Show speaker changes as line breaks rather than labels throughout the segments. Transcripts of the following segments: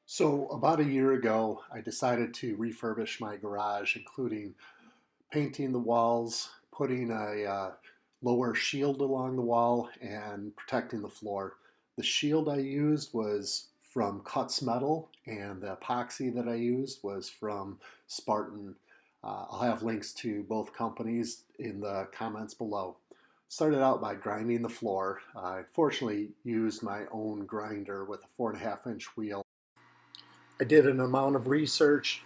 So about a year ago, I decided to refurbish my garage, including painting the walls, putting a lower shield along the wall, and protecting the floor. The shield I used was from Cuts Metal, and the epoxy that I used was from Spartan. I'll have links to both companies in the comments below. Started out by grinding the floor. I fortunately used my own grinder with a 4.5-inch wheel. I did an amount of research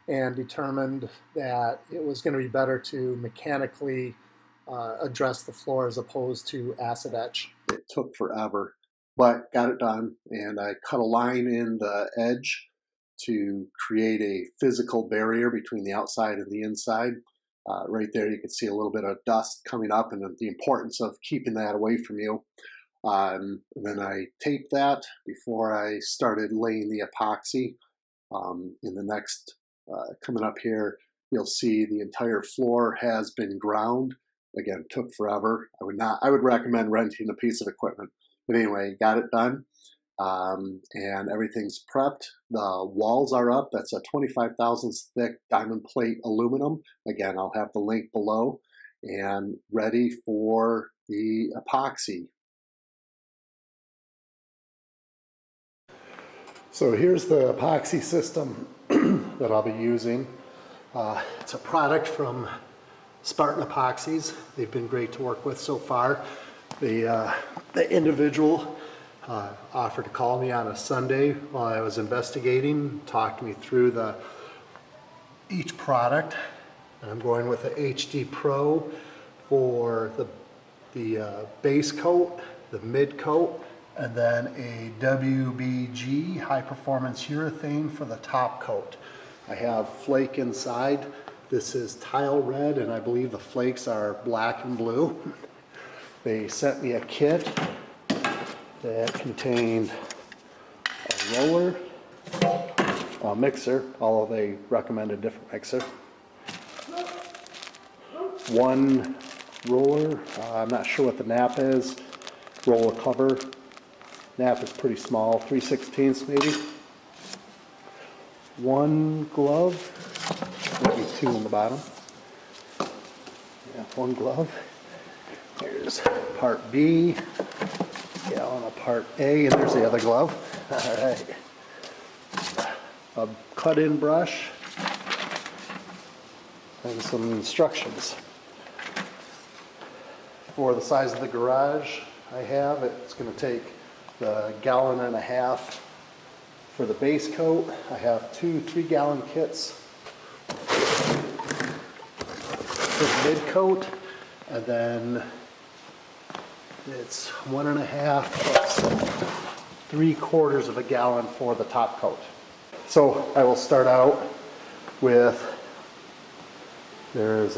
and determined that it was going to be better to mechanically address the floor as opposed to acid etch. It took forever, but got it done, and I cut a line in the edge to create a physical barrier between the outside and the inside. Right there you can see a little bit of dust coming up, and the importance of keeping that away from you. Then I taped that before I started laying the epoxy. In the next, coming up here, you'll see the entire floor has been ground. Again, took forever. I would recommend renting a piece of equipment. But anyway, got it done. And everything's prepped. The walls are up. That's a 25 thousandths thick diamond plate aluminum. Again, I'll have the link below. And ready for the epoxy. So here's the epoxy system that I'll be using. It's a product from Spartan Epoxies. They've been great to work with so far. The individual offered to call me on a Sunday while I was investigating, talked me through each product. And I'm going with the HD Pro for the base coat, the mid coat, and then a WBG high performance urethane for the top coat. I have flake inside. This is tile red, and I believe the flakes are black and blue. They sent me a kit that contained a roller, a mixer, although they recommend a different mixer, one roller, I'm not sure what the nap is, roller cover. Nap is pretty small, 3/16 maybe. One glove, maybe two in the bottom. Yeah, one glove. Here's part B, gallon of part A, and there's the other glove. All right. A cut-in brush and some instructions. For the size of the garage I have, it's going to take the 1.5 gallons for the base coat. I have 2 3-gallon kits for the mid coat, and then it's 1.5 plus 3/4 of a gallon for the top coat. So I will start out with, there's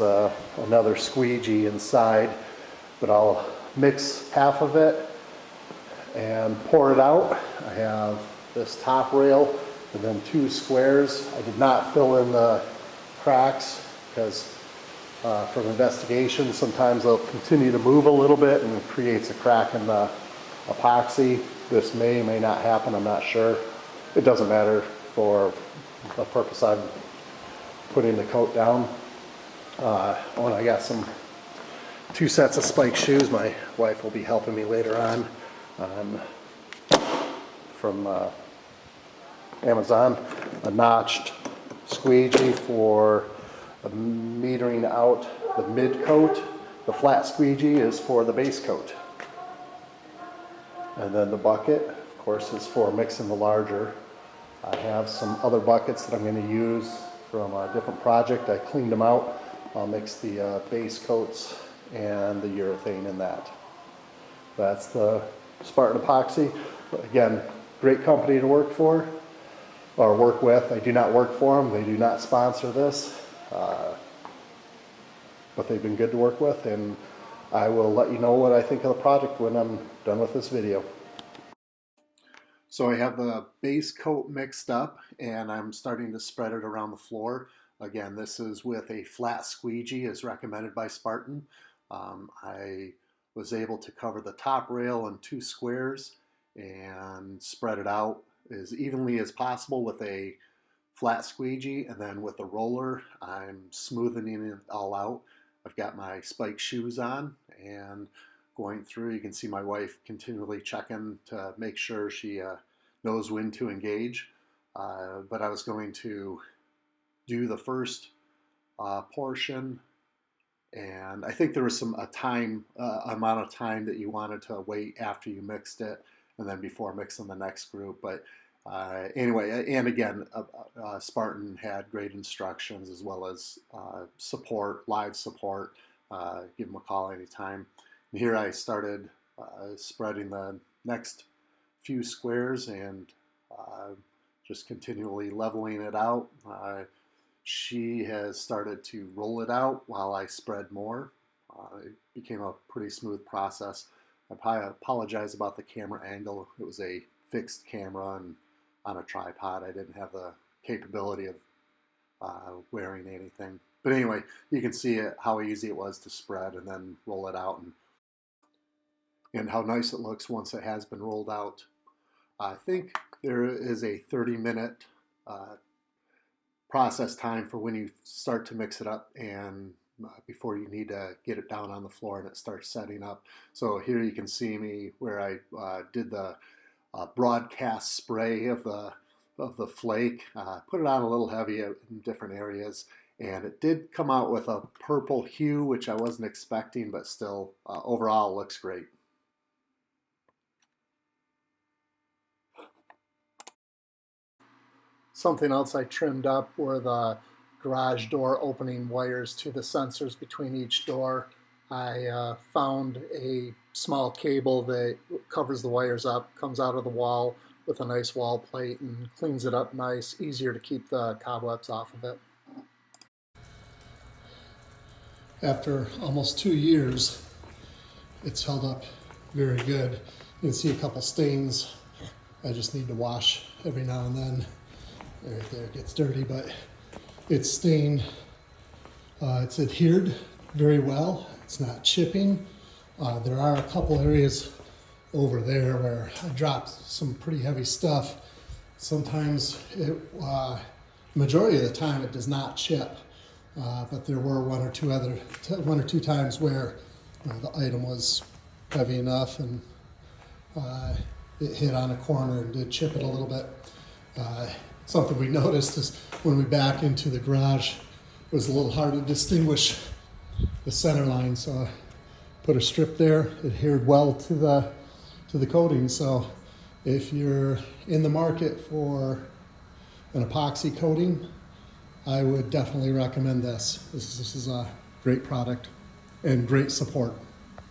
another squeegee inside, but I'll mix half of it and pour it out. I have this top rail and then 2 squares. I did not fill in the cracks because from investigation sometimes they'll continue to move a little bit and it creates a crack in the epoxy. This may not happen, I'm not sure. It doesn't matter for the purpose I'm putting the coat down. When I got 2 sets of spike shoes, my wife will be helping me later on. From Amazon, a notched squeegee for metering out the mid coat. The flat squeegee is for the base coat. And then the bucket, of course, is for mixing the larger. I have some other buckets that I'm going to use from a different project. I cleaned them out. I'll mix the base coats and the urethane in that. That's the Spartan Epoxy. Again, great company to work for or work with. I do not work for them. They do not sponsor this, but they've been good to work with, and I will let you know what I think of the product when I'm done with this video. So I have the base coat mixed up, and I'm starting to spread it around the floor. Again, this is with a flat squeegee as recommended by Spartan. I was able to cover the top rail in 2 squares and spread it out as evenly as possible with a flat squeegee, and then with the roller I'm smoothing it all out. I've got my spike shoes on and going through. You can see my wife continually checking to make sure she knows when to engage. But I was going to do the first portion, and I think there was a amount of time that you wanted to wait after you mixed it and then before mixing the next group. But anyway, and again, Spartan had great instructions as well as support, live support. Give them a call anytime. And here I started spreading the next few squares and just continually leveling it out. She has started to roll it out while I spread more. It became a pretty smooth process. I apologize about the camera angle. It was a fixed camera and on a tripod. I didn't have the capability of wearing anything. But anyway, you can see how easy it was to spread and then roll it out, and how nice it looks once it has been rolled out. I think there is a 30-minute process time for when you start to mix it up and before you need to get it down on the floor and it starts setting up. So here you can see me where I did the broadcast spray of the flake, put it on a little heavy in different areas, and it did come out with a purple hue, which I wasn't expecting, but still overall looks great. Something else I trimmed up were the garage door opening wires to the sensors between each door. I found a small cable that covers the wires up, comes out of the wall with a nice wall plate and cleans it up nice, easier to keep the cobwebs off of it. After almost 2 years, it's held up very good. You can see a couple stains. I just need to wash every now and then. Right there, it gets dirty, but it's stained. It's adhered very well. It's not chipping. There are a couple areas over there where I dropped some pretty heavy stuff. Sometimes, majority of the time, it does not chip. But there were one or two times where the item was heavy enough and it hit on a corner and did chip it a little bit. Something we noticed is when we back into the garage, it was a little hard to distinguish the center line. So I put a strip there, adhered well to the coating. So if you're in the market for an epoxy coating, I would definitely recommend this. This is a great product and great support.